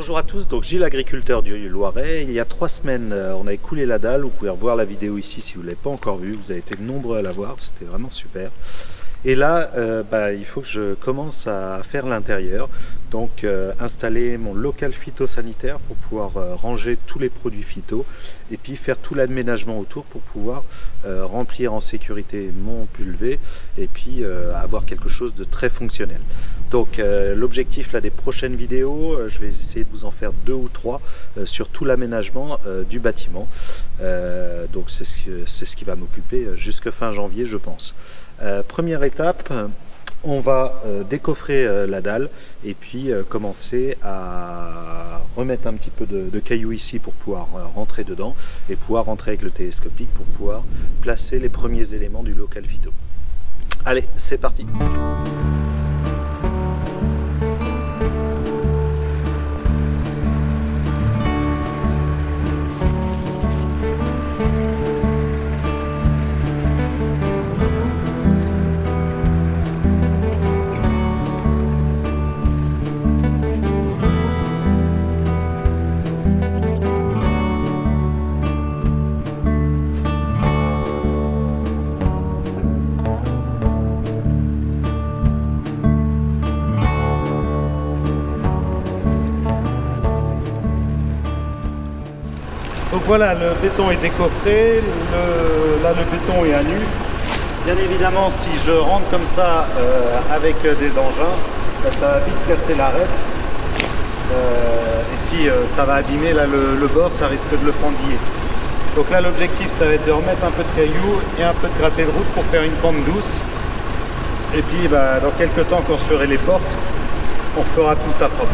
Bonjour à tous, donc Gilles, agriculteur du Loiret. Il y a 3 semaines, on a écoulé la dalle. Vous pouvez revoir la vidéo ici si vous ne l'avez pas encore vue. Vous avez été nombreux à la voir, c'était vraiment super. Et là, il faut que je commence à faire l'intérieur. Donc installer mon local phytosanitaire pour pouvoir ranger tous les produits phyto et puis faire tout l'aménagement autour pour pouvoir remplir en sécurité mon pulvé et puis avoir quelque chose de très fonctionnel. Donc l'objectif là des prochaines vidéos, je vais essayer de vous en faire 2 ou 3 sur tout l'aménagement du bâtiment. Donc c'est ce qui va m'occuper jusque fin janvier, je pense. Première étape, on va décoffrer la dalle et puis commencer à remettre un petit peu de cailloux ici pour pouvoir rentrer dedans et pouvoir rentrer avec le télescopique pour pouvoir placer les premiers éléments du local phyto. Allez, c'est parti! Donc voilà, le béton est décoffré, là le béton est à nu. Bien évidemment, si je rentre comme ça avec des engins, ça va vite casser l'arête. Et puis ça va abîmer là, le bord, ça risque de le fendiller. Donc là l'objectif ça va être de remettre un peu de cailloux et un peu de gratté de route pour faire une pente douce. Et puis dans quelques temps quand je ferai les portes, on fera tout ça propre.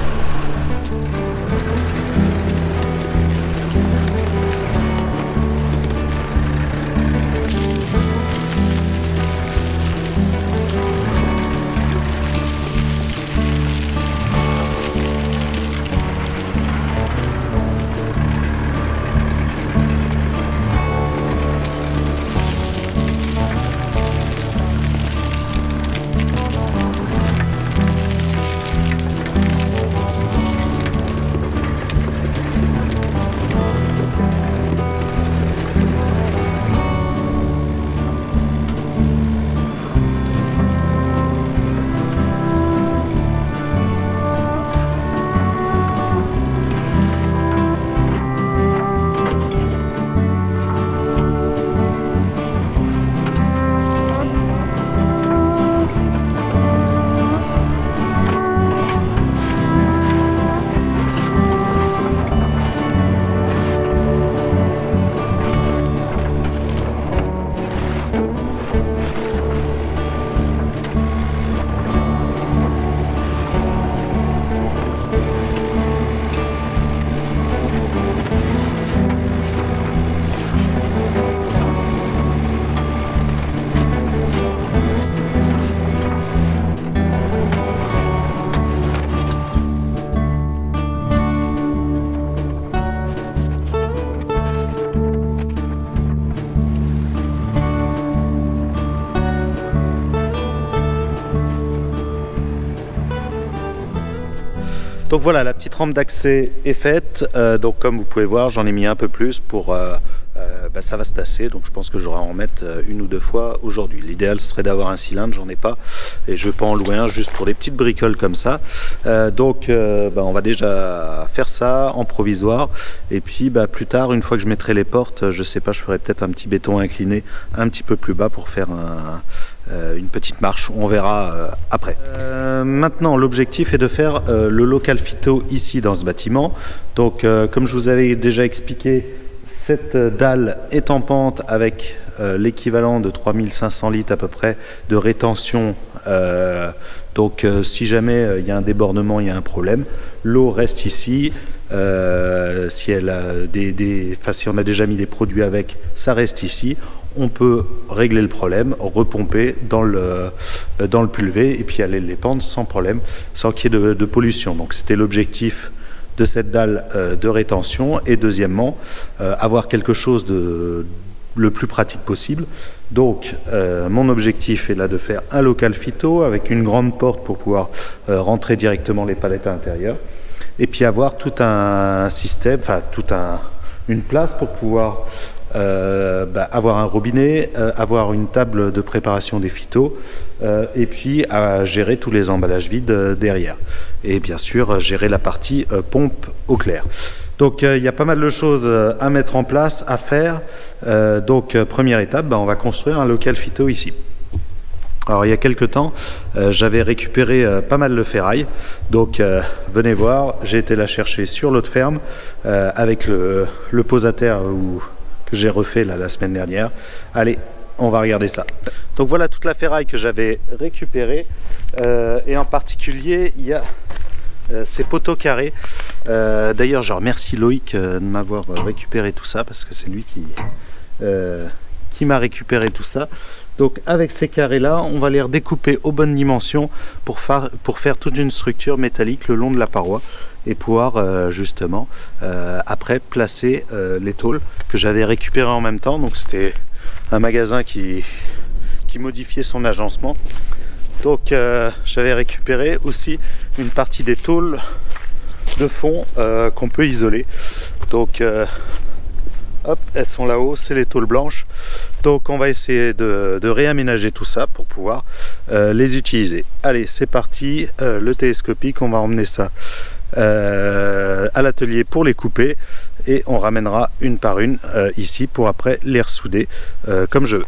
Donc voilà, la petite rampe d'accès est faite. Donc comme vous pouvez voir, j'en ai mis un peu plus pour... ça va se tasser, donc je pense que j'aurai à en mettre 1 ou 2 fois aujourd'hui. L'idéal serait d'avoir un cylindre, j'en ai pas. Et je peux en louer un juste pour des petites bricoles comme ça. On va déjà faire ça en provisoire. Et puis plus tard, une fois que je mettrai les portes, je sais pas, je ferai peut-être un petit béton incliné un petit peu plus bas pour faire une petite marche, on verra après. Maintenant l'objectif est de faire le local phyto ici dans ce bâtiment. Donc comme je vous avais déjà expliqué, cette dalle est en pente avec l'équivalent de 3500 litres à peu près de rétention. Si jamais il y a un débordement, il y a un problème, l'eau reste ici. Si on a déjà mis des produits avec, ça reste ici. On peut régler le problème, repomper dans le pulvé et puis aller les pendre sans problème, sans qu'il y ait de pollution. Donc c'était l'objectif de cette dalle de rétention. Et deuxièmement, avoir quelque chose de le plus pratique possible. Donc mon objectif est là de faire un local phyto avec une grande porte pour pouvoir rentrer directement les palettes à l'intérieur. et puis avoir tout un système, enfin une place pour pouvoir avoir un robinet, avoir une table de préparation des phytos, et puis à gérer tous les emballages vides derrière. Et bien sûr, gérer la partie pompe eau claire. Donc il y a pas mal de choses à mettre en place, à faire. Donc première étape, on va construire un local phyto ici. Alors il y a quelques temps, j'avais récupéré pas mal de ferraille, donc venez voir, j'ai été la chercher sur l'autre ferme avec le posataire que j'ai refait là, la semaine dernière. Allez, on va regarder ça. Donc voilà toute la ferraille que j'avais récupérée, et en particulier il y a ces poteaux carrés. D'ailleurs je remercie Loïc de m'avoir récupéré tout ça, parce que c'est lui qui m'a récupéré tout ça. Donc avec ces carrés là, on va les redécouper aux bonnes dimensions pour faire toute une structure métallique le long de la paroi, et pouvoir justement après placer les tôles que j'avais récupérées en même temps. Donc c'était un magasin qui modifiait son agencement. Donc j'avais récupéré aussi une partie des tôles de fond qu'on peut isoler. Donc hop, elles sont là-haut, c'est les tôles blanches. Donc on va essayer de réaménager tout ça pour pouvoir les utiliser. Allez, c'est parti, le télescopique, on va emmener ça à l'atelier pour les couper, et on ramènera une par une ici pour après les ressouder comme je veux.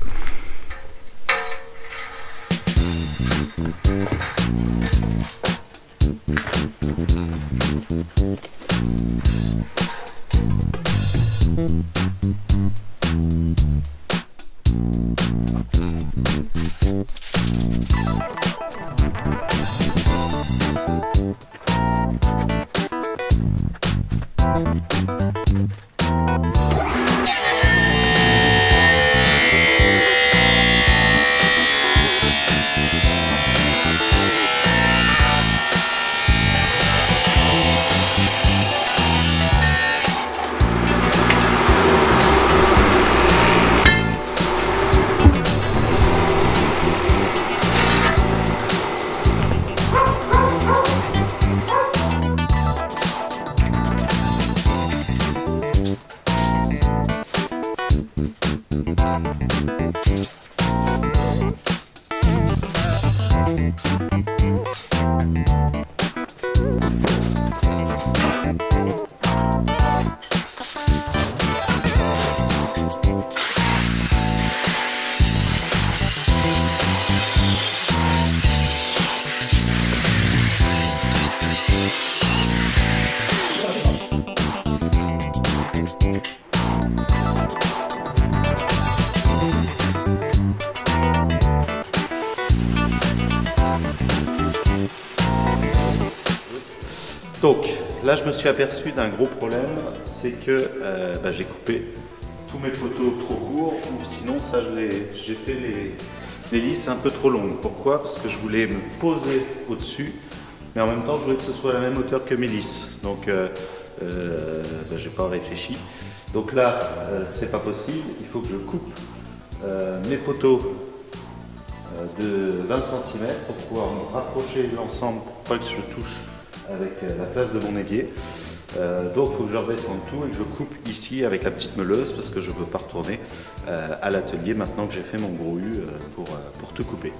Donc là je me suis aperçu d'un gros problème, c'est que j'ai coupé tous mes poteaux trop courts, ou sinon ça j'ai fait les lisses un peu trop longues. Pourquoi? Parce que je voulais me poser au-dessus, mais en même temps je voulais que ce soit à la même hauteur que mes lisses. Donc j'ai pas réfléchi. Donc là c'est pas possible, il faut que je coupe mes poteaux de 20 cm pour pouvoir me rapprocher de l'ensemble, pour pas que je touche avec la place de mon évier. Donc il faut que je redescende tout et que je coupe ici avec la petite meuleuse, parce que je ne peux pas retourner à l'atelier maintenant que j'ai fait mon gros U pour tout couper.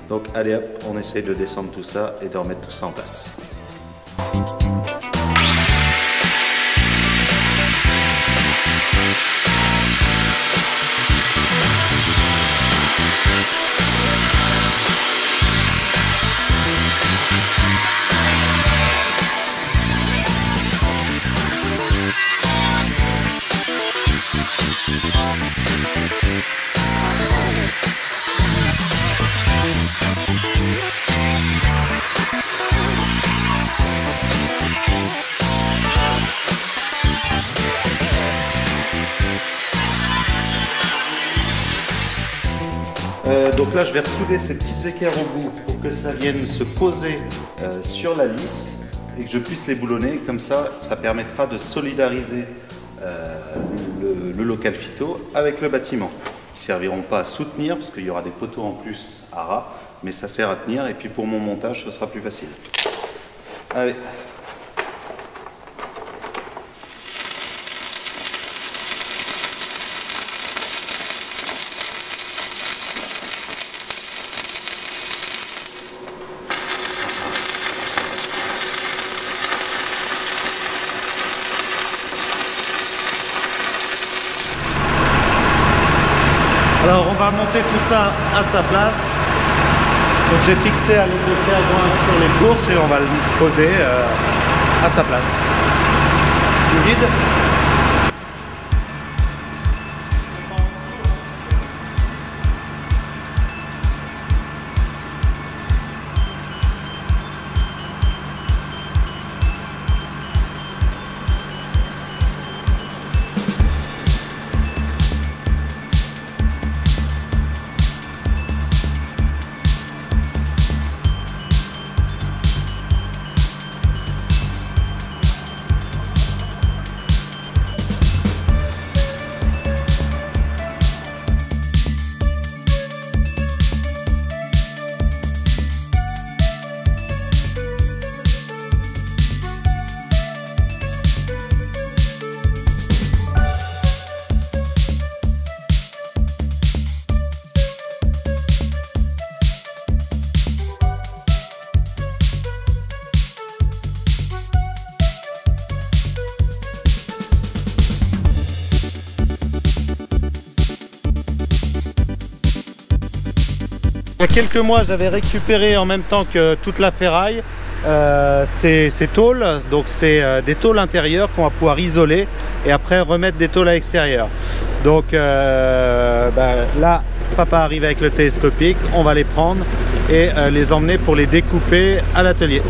Donc allez hop, on essaye de descendre tout ça et de remettre tout ça en place. Donc là je vais ressouder ces petites équerres au bout pour que ça vienne se poser sur la lisse et que je puisse les boulonner. Comme ça, ça permettra de solidariser le local phyto avec le bâtiment. Ils ne serviront pas à soutenir parce qu'il y aura des poteaux en plus à ras, mais ça sert à tenir, et puis pour mon montage ce sera plus facile. Allez. tout ça à sa place. Donc j'ai fixé un de serre-joint sur les fourches et on va le poser à sa place. Du vide. Il y a quelques mois, j'avais récupéré en même temps que toute la ferraille ces tôles. Donc c'est des tôles intérieures qu'on va pouvoir isoler et après remettre des tôles à l'extérieur. Donc là, papa arrive avec le télescopique, on va les prendre et les emmener pour les découper à l'atelier.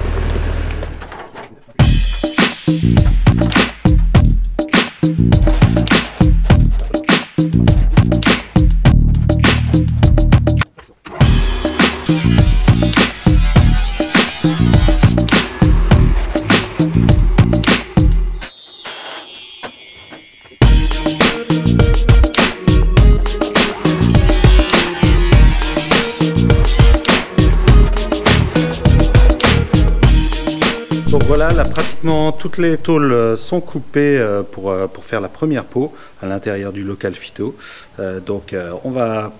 Donc voilà, là pratiquement toutes les tôles sont coupées pour faire la première peau à l'intérieur du local phyto. Donc on va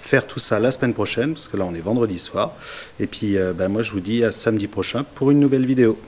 faire tout ça la semaine prochaine parce que là on est vendredi soir. Et puis moi je vous dis à samedi prochain pour une nouvelle vidéo.